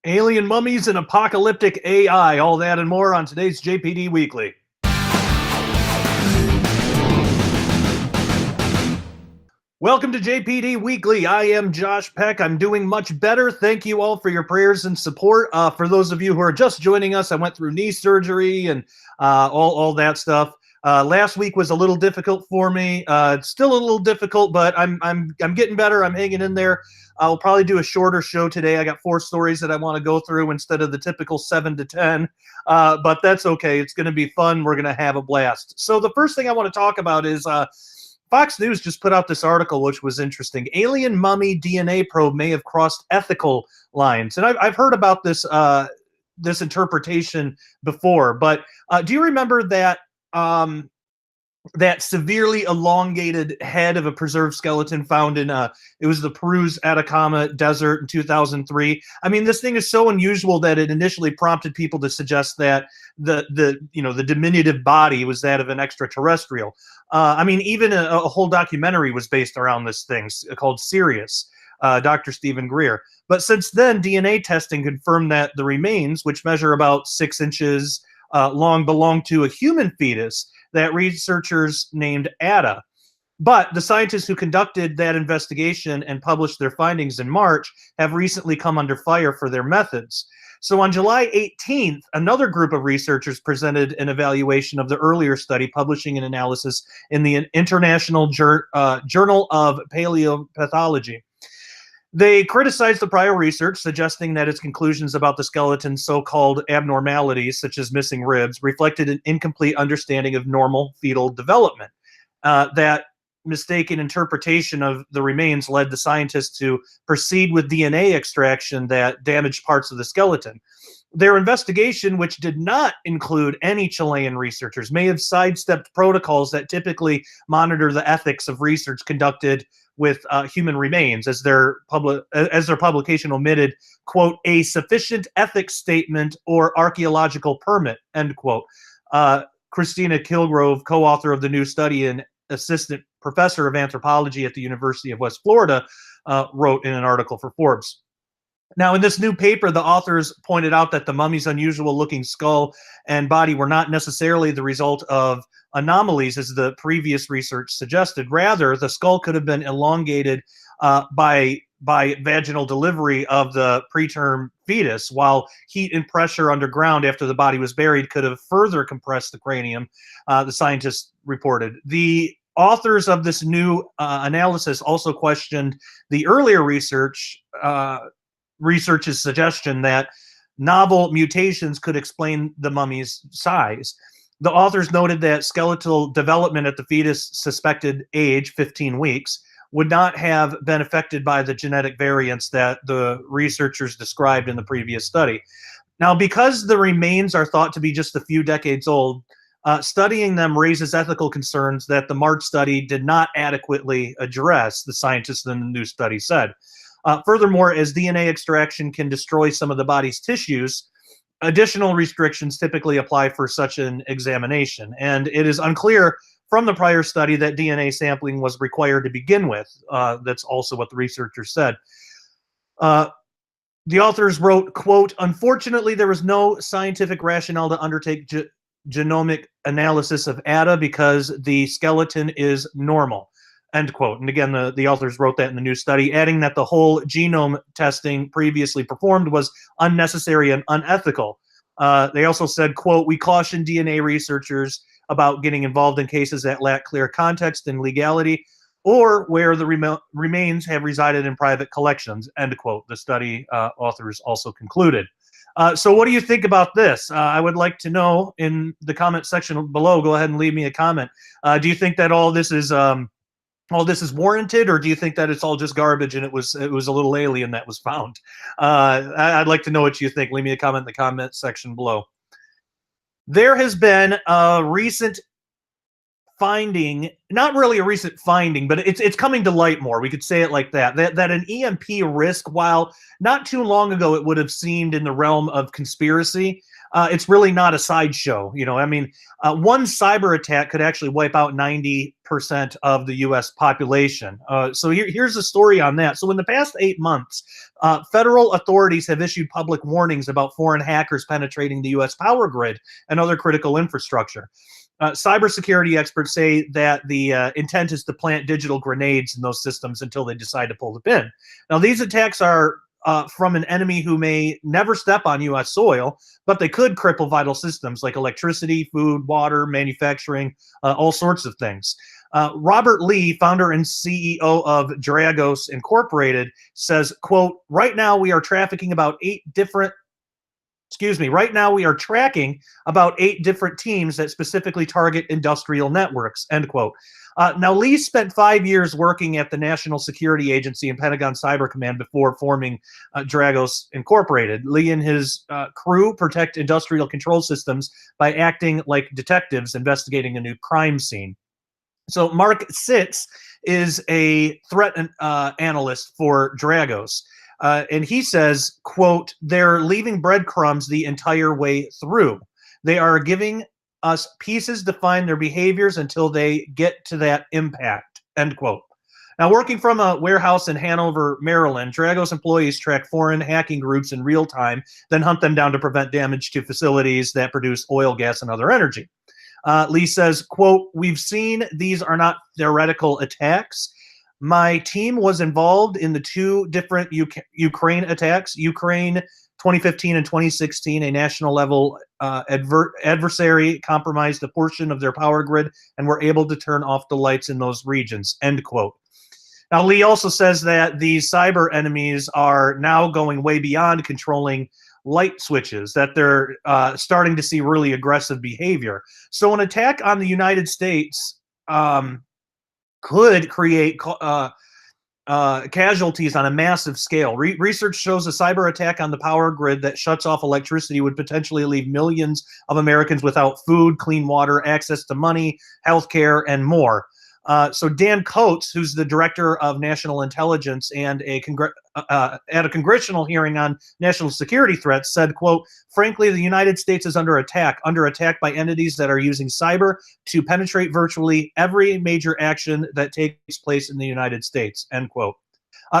Alien mummies and apocalyptic AI, all that and more on today's JPD Weekly. Welcome to JPD Weekly. I am Josh Peck. I'm doing much better. Thank you all for your prayers and support. For those of you who are just joining us, I went through knee surgery and all that stuff. Last week was a little difficult for me. It's still a little difficult, but I'm getting better. I'm hanging in there. I'll probably do a shorter show today. I got 4 stories that I want to go through instead of the typical 7 to 10. But that's okay. It's going to be fun. We're going to have a blast. So the first thing I want to talk about is Fox News just put out this article, which was interesting. Alien mummy DNA probe may have crossed ethical lines. And I've heard about this this interpretation before, but do you remember that that severely elongated head of a preserved skeleton found in it was the Peru's Atacama Desert in 2003. I mean, this thing is so unusual that it initially prompted people to suggest that the diminutive body was that of an extraterrestrial. I mean, even a whole documentary was based around this thing called Sirius, Dr. Stephen Greer. But since then, DNA testing confirmed that the remains, which measure about 6 inches long, belong to a human fetus that researchers named AotA. But the scientists who conducted that investigation and published their findings in March have recently come under fire for their methods. So on July 18th, another group of researchers presented an evaluation of the earlier study, publishing an analysis in the International Journal of Paleopathology. They criticized the prior research, suggesting that its conclusions about the skeleton's so-called abnormalities, such as missing ribs, reflected an incomplete understanding of normal fetal development. That mistaken interpretation of the remains led the scientists to proceed with DNA extraction that damaged parts of the skeleton. Their investigation, which did not include any Chilean researchers, may have sidestepped protocols that typically monitor the ethics of research conducted with human remains, as their publication omitted, quote, a sufficient ethics statement or archaeological permit, end quote. Christina Kilgrove, co-author of the new study and assistant professor of anthropology at the University of West Florida, wrote in an article for Forbes. Now, in this new paper, the authors pointed out that the mummy's unusual-looking skull and body were not necessarily the result of anomalies, as the previous research suggested. Rather, the skull could have been elongated by vaginal delivery of the preterm fetus, while heat and pressure underground after the body was buried could have further compressed the cranium, the scientists reported. The authors of this new analysis also questioned the earlier research's suggestion that novel mutations could explain the mummy's size. The authors noted that skeletal development at the fetus' suspected age, 15 weeks, would not have been affected by the genetic variants that the researchers described in the previous study. Now, because the remains are thought to be just a few decades old, studying them raises ethical concerns that the March study did not adequately address, the scientists in the new study said. Furthermore, as DNA extraction can destroy some of the body's tissues, additional restrictions typically apply for such an examination. And it is unclear from the prior study that DNA sampling was required to begin with. That's also what the researchers said. The authors wrote, quote, unfortunately, there was no scientific rationale to undertake genomic analysis of AotA because the skeleton is normal. End quote. And again, the authors wrote that in the new study, adding that the whole genome testing previously performed was unnecessary and unethical. They also said, quote, we caution DNA researchers about getting involved in cases that lack clear context and legality or where the remains have resided in private collections, end quote. The study authors also concluded. So what do you think about this? I would like to know in the comment section below. Go ahead and leave me a comment. Do you think that all this is warranted, or do you think that it's all just garbage and it was a little alien that was found? I'd like to know what you think. Leave me a comment in the comment section below. There has been a recent finding, not really a recent finding, but it's coming to light more. We could say it like that an EMP risk, while not too long ago it would have seemed in the realm of conspiracy, it's really not a sideshow. I mean, one cyber attack could actually wipe out 90% of the U.S. population. So here's a story on that. So in the past 8 months, federal authorities have issued public warnings about foreign hackers penetrating the U.S. power grid and other critical infrastructure. Cybersecurity experts say that the intent is to plant digital grenades in those systems until they decide to pull the pin. Now, these attacks are from an enemy who may never step on U.S. soil, but they could cripple vital systems like electricity, food, water, manufacturing, all sorts of things. Robert Lee, founder and CEO of Dragos Incorporated, says, quote, right now we are tracking about 8 different teams that specifically target industrial networks, end quote. Now, Lee spent 5 years working at the National Security Agency and Pentagon Cyber Command before forming Dragos Incorporated. Lee and his crew protect industrial control systems by acting like detectives investigating a new crime scene. So Mark Sitz is a threat analyst for Dragos. And he says, quote, they're leaving breadcrumbs the entire way through. They are giving us pieces to find their behaviors until they get to that impact, end quote. Now, working from a warehouse in Hanover, Maryland, Dragos employees track foreign hacking groups in real time, then hunt them down to prevent damage to facilities that produce oil, gas, and other energy. Lee says, quote, we've seen these are not theoretical attacks. My team was involved in the 2 different Ukraine attacks, Ukraine 2015 and 2016, a national level adversary compromised a portion of their power grid and were able to turn off the lights in those regions, end quote. Now, Lee also says that these cyber enemies are now going way beyond controlling light switches, that they're starting to see really aggressive behavior. So an attack on the United States could create casualties on a massive scale. Research shows a cyber attack on the power grid that shuts off electricity would potentially leave millions of Americans without food, clean water, access to money, healthcare, and more. So Dan Coates, who's the director of national intelligence and at a congressional hearing on national security threats, said, quote, frankly, the United States is under attack by entities that are using cyber to penetrate virtually every major action that takes place in the United States, end quote.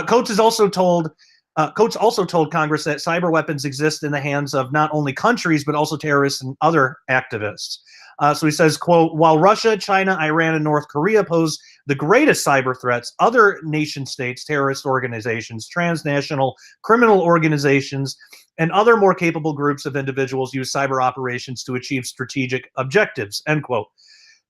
Coates also told Congress that cyber weapons exist in the hands of not only countries, but also terrorists and other activists. So he says, quote, while Russia, China, Iran, and North Korea pose the greatest cyber threats, other nation states, terrorist organizations, transnational criminal organizations, and other more capable groups of individuals use cyber operations to achieve strategic objectives, end quote.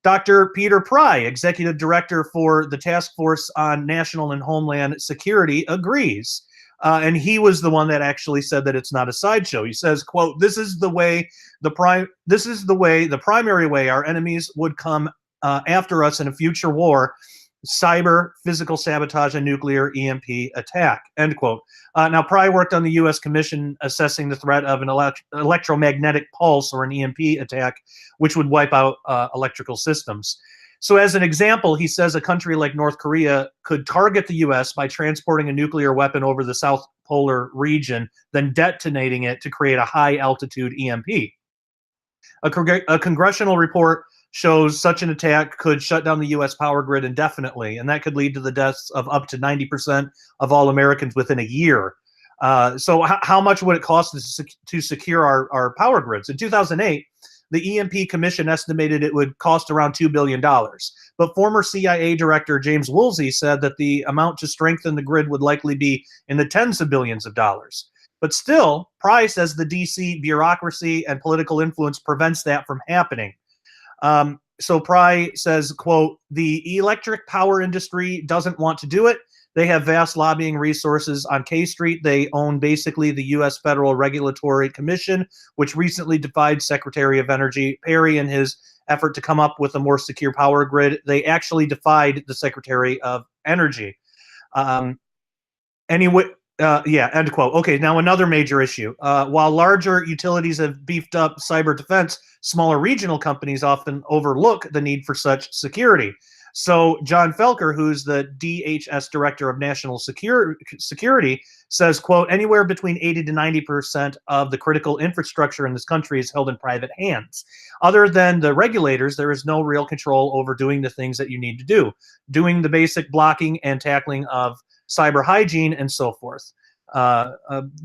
Dr. Peter Pry, executive director for the Task Force on National and Homeland Security, agrees. And he was the one that actually said that it's not a sideshow. He says, quote, this is the primary way our enemies would come after us in a future war, cyber, physical sabotage, and nuclear EMP attack, end quote. Now, Pry worked on the U.S. Commission assessing the threat of an electromagnetic pulse or an EMP attack, which would wipe out electrical systems. So as an example, he says a country like North Korea could target the U.S. by transporting a nuclear weapon over the South Polar region, then detonating it to create a high-altitude EMP. A congressional report shows such an attack could shut down the U.S. power grid indefinitely, and that could lead to the deaths of up to 90% of all Americans within a year. So how much would it cost to secure our power grids? In 2008, the EMP Commission estimated it would cost around $2 billion. But former CIA Director James Woolsey said that the amount to strengthen the grid would likely be in the tens of billions of dollars. But still, Pry says the DC bureaucracy and political influence prevents that from happening. So Pry says, quote, the electric power industry doesn't want to do it. They have vast lobbying resources on K Street. They own basically the U.S. Federal Regulatory Commission, which recently defied Secretary of Energy Perry in his effort to come up with a more secure power grid. They actually defied the Secretary of Energy. Anyway, end quote. Okay, now another major issue. While larger utilities have beefed up cyber defense, smaller regional companies often overlook the need for such security. So John Felker, who's the DHS Director of National Security, says, quote, anywhere between 80 to 90% of the critical infrastructure in this country is held in private hands. Other than the regulators, there is no real control over doing the things that you need to do, doing the basic blocking and tackling of cyber hygiene and so forth.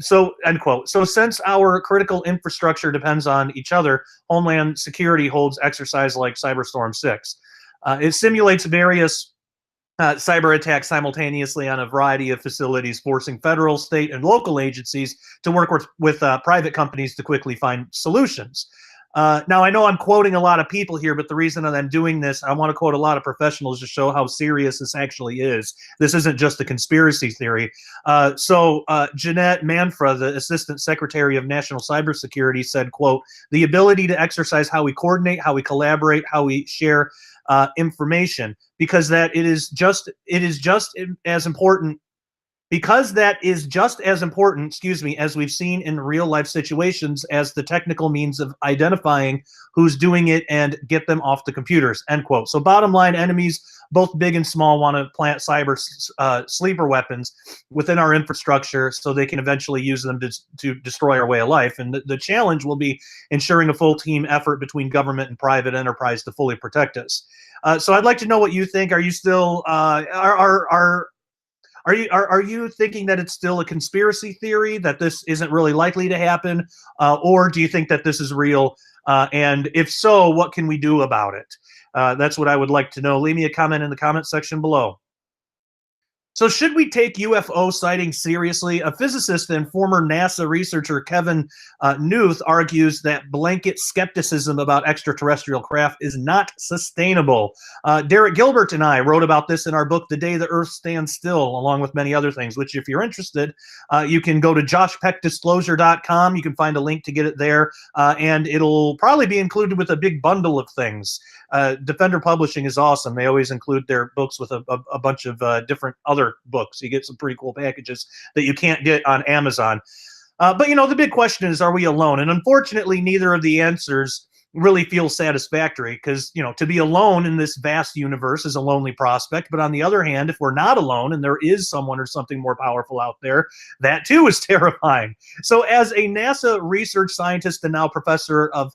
So, end quote. So since our critical infrastructure depends on each other, Homeland Security holds exercise like Cyberstorm 6. It simulates various cyber attacks simultaneously on a variety of facilities, forcing federal, state, and local agencies to work with private companies to quickly find solutions. Now, I know I'm quoting a lot of people here, but the reason that I'm doing this, I want to quote a lot of professionals to show how serious this actually is. This isn't just a conspiracy theory. Jeanette Manfra, the Assistant Secretary of National Cybersecurity, said, quote, the ability to exercise how we coordinate, how we collaborate, how we share information, because it is just as important. Because that is just as important, as we've seen in real life situations as the technical means of identifying who's doing it and get them off the computers, end quote. So bottom line, enemies, both big and small, want to plant cyber sleeper weapons within our infrastructure so they can eventually use them to destroy our way of life. And the challenge will be ensuring a full team effort between government and private enterprise to fully protect us. So I'd like to know what you think. Are you still, Are you thinking that it's still a conspiracy theory, that this isn't really likely to happen, or do you think that this is real? And if so, what can we do about it? That's what I would like to know. Leave me a comment in the comment section below. So should we take UFO sightings seriously? A physicist and former NASA researcher, Kevin Newth, argues that blanket skepticism about extraterrestrial craft is not sustainable. Derek Gilbert and I wrote about this in our book, The Day the Earth Stands Still, along with many other things, which if you're interested, you can go to joshpeckdisclosure.com. You can find a link to get it there, and it'll probably be included with a big bundle of things. Defender Publishing is awesome. They always include their books with a bunch of different other books. You get some pretty cool packages that you can't get on Amazon. But, the big question is, are we alone? And unfortunately, neither of the answers really feel satisfactory because, to be alone in this vast universe is a lonely prospect. But on the other hand, if we're not alone and there is someone or something more powerful out there, that too is terrifying. So as a NASA research scientist and now professor of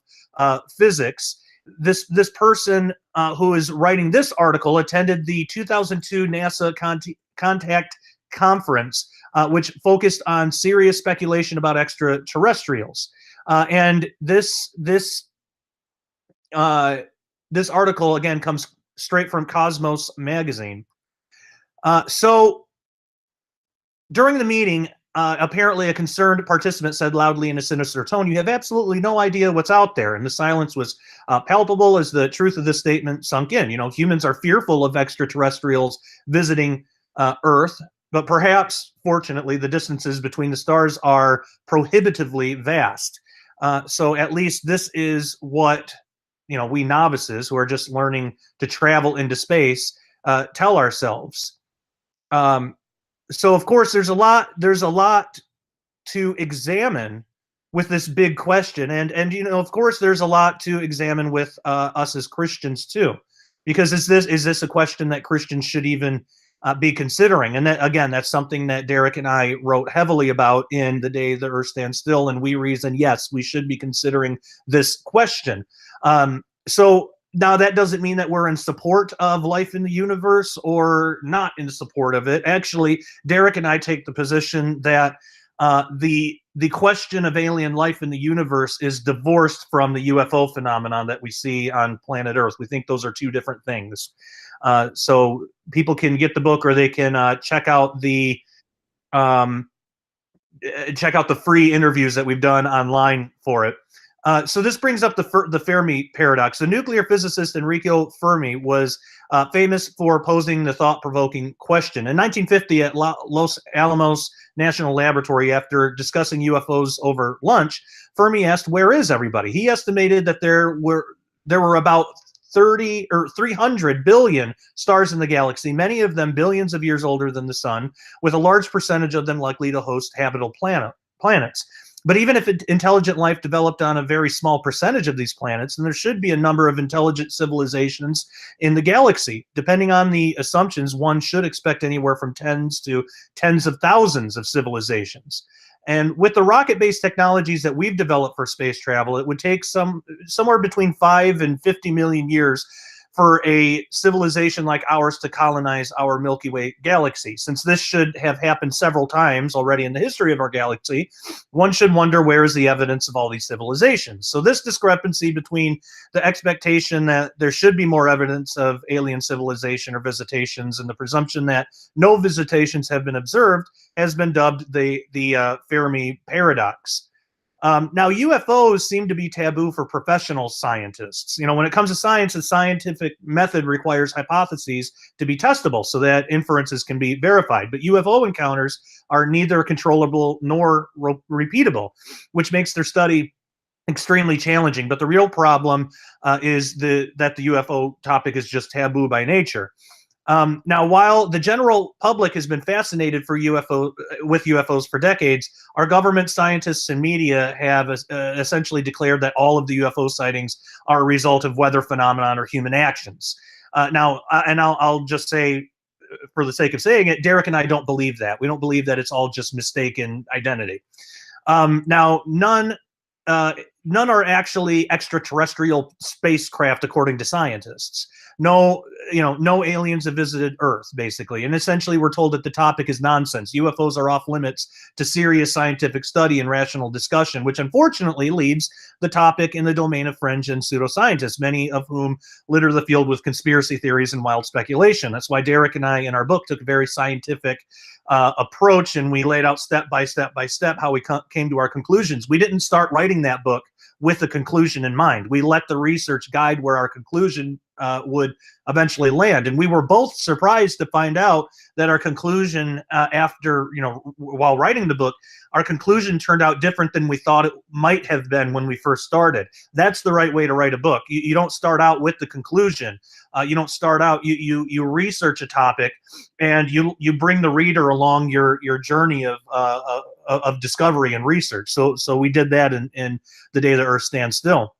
physics, this person who is writing this article attended the 2002 NASA Contact Conference, which focused on serious speculation about extraterrestrials. And this article, again, comes straight from Cosmos magazine. So during the meeting, apparently a concerned participant said loudly in a sinister tone, "You have absolutely no idea what's out there." And the silence was palpable as the truth of this statement sunk in. Humans are fearful of extraterrestrials visiting Earth, but perhaps, fortunately, the distances between the stars are prohibitively vast. So at least this is what, we novices who are just learning to travel into space tell ourselves. So of course there's a lot to examine with this big question, and of course there's a lot to examine with us as Christians too, because is this a question that Christians should even be considering? And that, again, that's something that Derek and I wrote heavily about in The Day the Earth Stands Still, and we reason, yes, we should be considering this question. So now that doesn't mean that we're in support of life in the universe or not in support of it. Actually, Derek and I take the position that the question of alien life in the universe is divorced from the UFO phenomenon that we see on planet Earth. We think those are two different things. So people can get the book, or they can check out the free interviews that we've done online for it. So this brings up the Fermi paradox. The nuclear physicist Enrico Fermi was famous for posing the thought-provoking question. In 1950 at Los Alamos National Laboratory, after discussing UFOs over lunch, Fermi asked, "Where is everybody?" He estimated that there were about 30 or 300 billion stars in the galaxy, many of them billions of years older than the sun, with a large percentage of them likely to host habitable planets. But even if intelligent life developed on a very small percentage of these planets, then there should be a number of intelligent civilizations in the galaxy. Depending on the assumptions, one should expect anywhere from tens to tens of thousands of civilizations. And with the rocket-based technologies that we've developed for space travel, it would take somewhere between 5 and 50 million years for a civilization like ours to colonize our Milky Way galaxy. Since this should have happened several times already in the history of our galaxy, one should wonder, where is the evidence of all these civilizations? So this discrepancy between the expectation that there should be more evidence of alien civilization or visitations and the presumption that no visitations have been observed has been dubbed the Fermi paradox. Now, UFOs seem to be taboo for professional scientists. When it comes to science, the scientific method requires hypotheses to be testable so that inferences can be verified. But UFO encounters are neither controllable nor repeatable, which makes their study extremely challenging. But the real problem is that the UFO topic is just taboo by nature. Now, while the general public has been fascinated with UFOs for decades, our government, scientists, and media have essentially declared that all of the UFO sightings are a result of weather phenomenon or human actions. I'll just say, for the sake of saying it, Derek and I don't believe that. We don't believe that it's all just mistaken identity. Now, none are actually extraterrestrial spacecraft, according to scientists. No aliens have visited Earth, basically. And essentially, we're told that the topic is nonsense. UFOs are off limits to serious scientific study and rational discussion, which unfortunately leaves the topic in the domain of fringe and pseudoscientists, many of whom litter the field with conspiracy theories and wild speculation. That's why Derek and I, in our book, took a very scientific approach, and we laid out step by step how we came to our conclusions. We didn't start writing that book with a conclusion in mind. We let the research guide where our conclusion would eventually land. And we were both surprised to find out that our conclusion while writing the book, our conclusion turned out different than we thought it might have been when we first started. That's the right way to write a book. You don't start out with the conclusion. You don't start out, you research a topic and you bring the reader along your journey of discovery and research. So we did that in The Day the Earth Stands Still.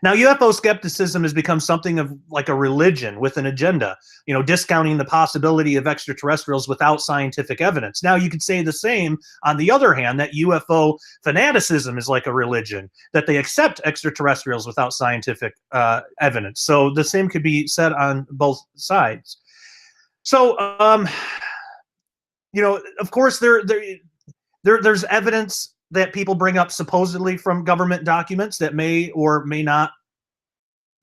Now, UFO skepticism has become something of like a religion with an agenda, discounting the possibility of extraterrestrials without scientific evidence. Now, you could say the same, on the other hand, that UFO fanaticism is like a religion, that they accept extraterrestrials without scientific evidence. So the same could be said on both sides. So, of course, there's evidence that people bring up supposedly from government documents that may or may not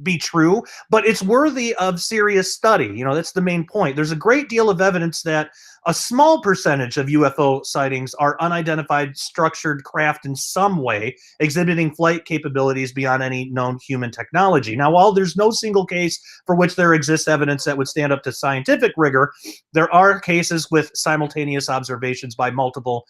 be true, but it's worthy of serious study. That's the main point. There's a great deal of evidence that a small percentage of UFO sightings are unidentified structured craft in some way, exhibiting flight capabilities beyond any known human technology. Now, while there's no single case for which there exists evidence that would stand up to scientific rigor, there are cases with simultaneous observations by multiple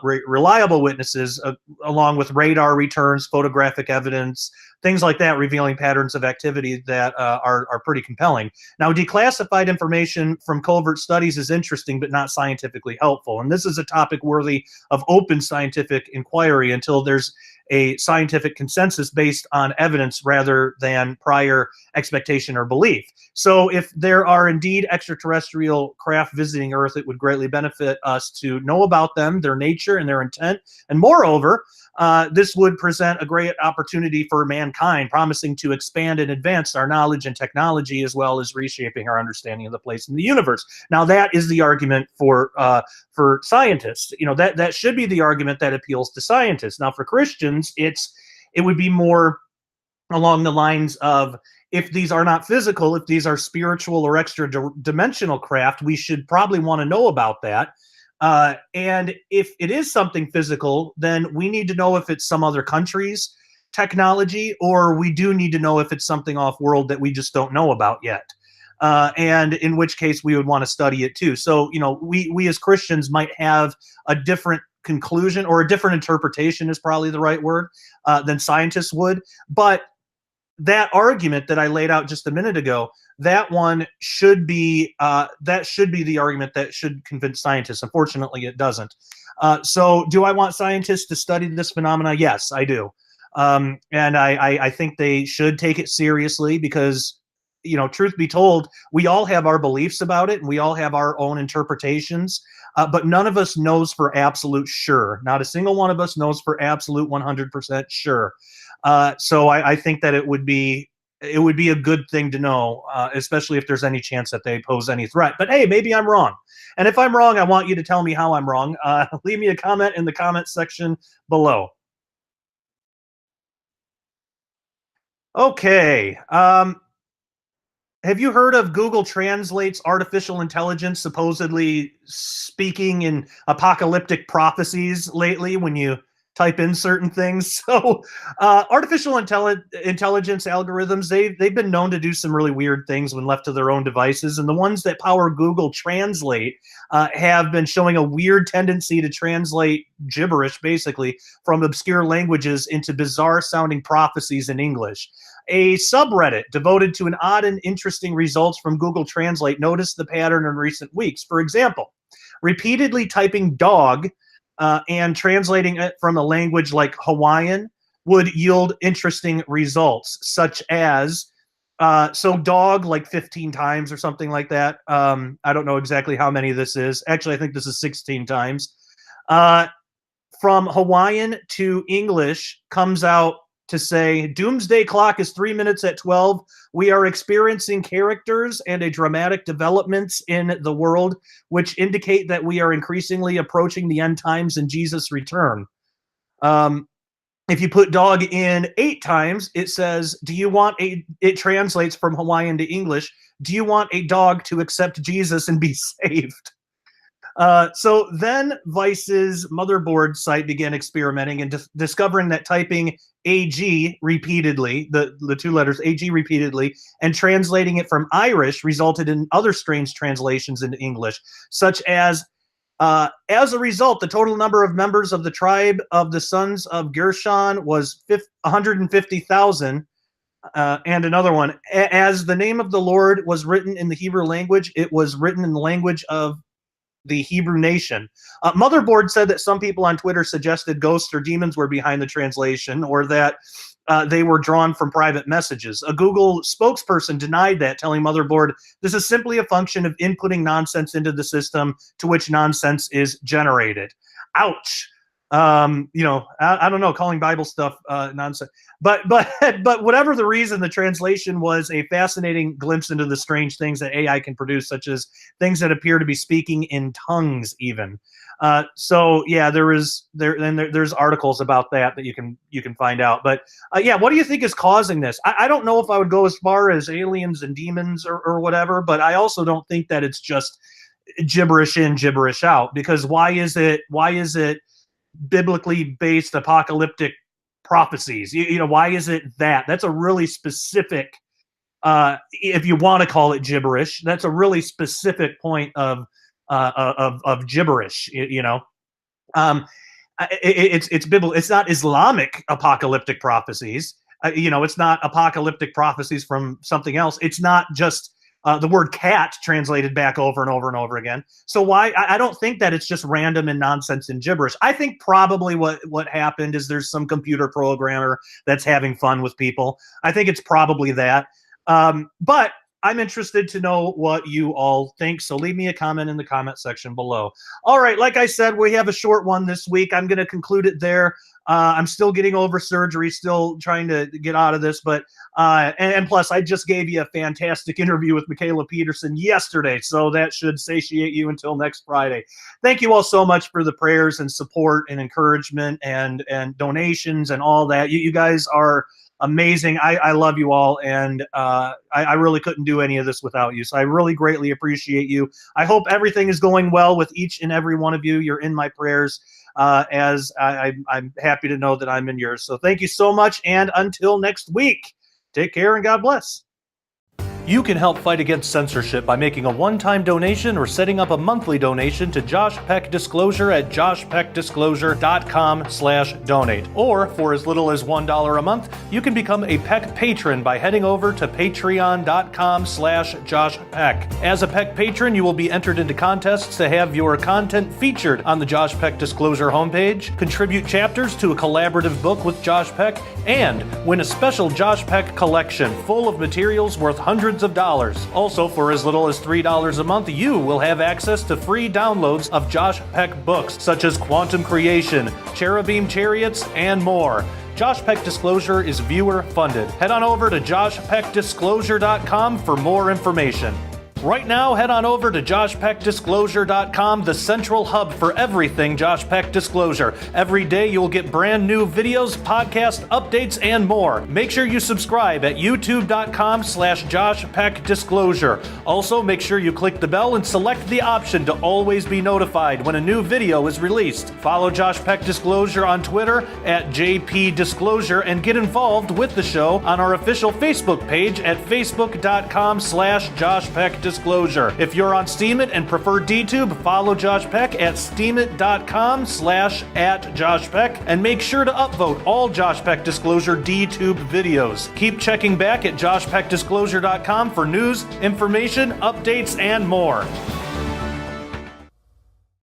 reliable witnesses, along with radar returns, photographic evidence, things like that, revealing patterns of activity that are pretty compelling. Now, declassified information from covert studies is interesting, but not scientifically helpful. And this is a topic worthy of open scientific inquiry until there's a scientific consensus based on evidence rather than prior expectation or belief. So if there are indeed extraterrestrial craft visiting Earth, it would greatly benefit us to know about them, their nature, and their intent. And moreover, this would present a great opportunity for mankind, promising to expand and advance our knowledge and technology, as well as reshaping our understanding of the place in the universe. Now, that is the argument for scientists. That should be the argument that appeals to scientists. Now, for Christians, it would be more along the lines of, if these are not physical, if these are spiritual or extra dimensional craft, we should probably want to know about that. And if it is something physical, then we need to know if it's some other country's technology, or we do need to know if it's something off-world that we just don't know about yet. And in which case we would want to study it too. So, we as Christians might have a different conclusion, or a different interpretation is probably the right word, than scientists would. But that argument that I laid out just a minute ago, that one should be the argument that should convince scientists. Unfortunately, it doesn't. So do I want scientists to study this phenomena? Yes, I do. And I think they should take it seriously because, truth be told, we all have our beliefs about it and we all have our own interpretations, but none of us knows for absolute sure. Not a single one of us knows for absolute 100% sure. So I think that it would be a good thing to know, especially if there's any chance that they pose any threat. But hey, maybe I'm wrong. And if I'm wrong, I want you to tell me how I'm wrong. Leave me a comment in the comment section below. Okay. Have you heard of Google Translate's artificial intelligence supposedly speaking in apocalyptic prophecies lately when you type in certain things? So artificial intelligence algorithms, they've been known to do some really weird things when left to their own devices. And the ones that power Google Translate have been showing a weird tendency to translate gibberish, basically, from obscure languages into bizarre sounding prophecies in English. A subreddit devoted to an odd and interesting results from Google Translate noticed the pattern in recent weeks. For example, repeatedly typing dog and translating it from a language like Hawaiian would yield interesting results, such as, so dog like 15 times or something like that. I don't know exactly how many this is. Actually, I think this is 16 times. From Hawaiian to English comes out to say, doomsday clock is 3 minutes at 12. We are experiencing characters and a dramatic developments in the world, which indicate that we are increasingly approaching the end times and Jesus' return. If you put dog in 8 times, it says, it translates from Hawaiian to English. Do you want a dog to accept Jesus and be saved? So then Vice's motherboard site began experimenting and discovering that typing AG repeatedly, the 2 letters AG repeatedly, and translating it from Irish resulted in other strange translations into English, such as a result, the total number of members of the tribe of the sons of Gershon was 150,000. And another one, as the name of the Lord was written in the Hebrew language, it was written in the language of the Hebrew nation. Motherboard said that some people on Twitter suggested ghosts or demons were behind the translation, or that they were drawn from private messages. A Google spokesperson denied that, telling Motherboard, this is simply a function of inputting nonsense into the system to which nonsense is generated. Ouch. I don't know, calling Bible stuff nonsense. But whatever the reason, the translation was a fascinating glimpse into the strange things that AI can produce, such as things that appear to be speaking in tongues, even. So yeah, there's articles about that you can find out. But yeah, what do you think is causing this? I don't know if I would go as far as aliens and demons or whatever, but I also don't think that it's just gibberish in, gibberish out. Because why is it biblically based apocalyptic prophecies? Why is it that? That's a really specific, if you want to call it gibberish, that's a really specific point of gibberish. It's biblical. It's not Islamic apocalyptic prophecies. It's not apocalyptic prophecies from something else. It's not just the word cat translated back over and over and over again. So why? I don't think that it's just random and nonsense and gibberish. I think probably what happened is there's some computer programmer that's having fun with people. I think it's probably that. But I'm interested to know what you all think, so leave me a comment in the comment section below. All right, like I said, we have a short one this week. I'm going to conclude it there. I'm still getting over surgery, still trying to get out of this, but and plus, I just gave you a fantastic interview with Michaela Peterson yesterday, so that should satiate you until next Friday. Thank you all so much for the prayers and support and encouragement and donations and all that. You guys are amazing. I love you all, and I really couldn't do any of this without you, so I really greatly appreciate you. I hope everything is going well with each and every one of you. You're in my prayers, as I'm happy to know that I'm in yours. So thank you so much, and until next week, take care and God bless. You can help fight against censorship by making a one-time donation or setting up a monthly donation to Josh Peck Disclosure at joshpeckdisclosure.com/donate. Or, for as little as $1 a month, you can become a Peck patron by heading over to patreon.com/joshpeck. As a Peck patron, you will be entered into contests to have your content featured on the Josh Peck Disclosure homepage, contribute chapters to a collaborative book with Josh Peck, and win a special Josh Peck collection full of materials worth hundreds of dollars. Also, for as little as $3 a month, you will have access to free downloads of Josh Peck books, such as Quantum Creation, Cherubim Chariots, and more. Josh Peck Disclosure is viewer funded. Head on over to joshpeckdisclosure.com for more information. Right now, head on over to joshpeckdisclosure.com, the central hub for everything Josh Peck Disclosure. Every day you'll get brand new videos, podcast updates, and more. Make sure you subscribe at youtube.com/joshpeckdisclosure. Also, make sure you click the bell and select the option to always be notified when a new video is released. Follow Josh Peck Disclosure on Twitter at JPDisclosure and get involved with the show on our official Facebook page at facebook.com/JoshPeckDisclosure. If you're on Steemit and prefer DTube, follow Josh Peck at steemit.com/@JoshPeck and make sure to upvote all Josh Peck Disclosure DTube videos. Keep checking back at joshpeckdisclosure.com for news, information, updates, and more.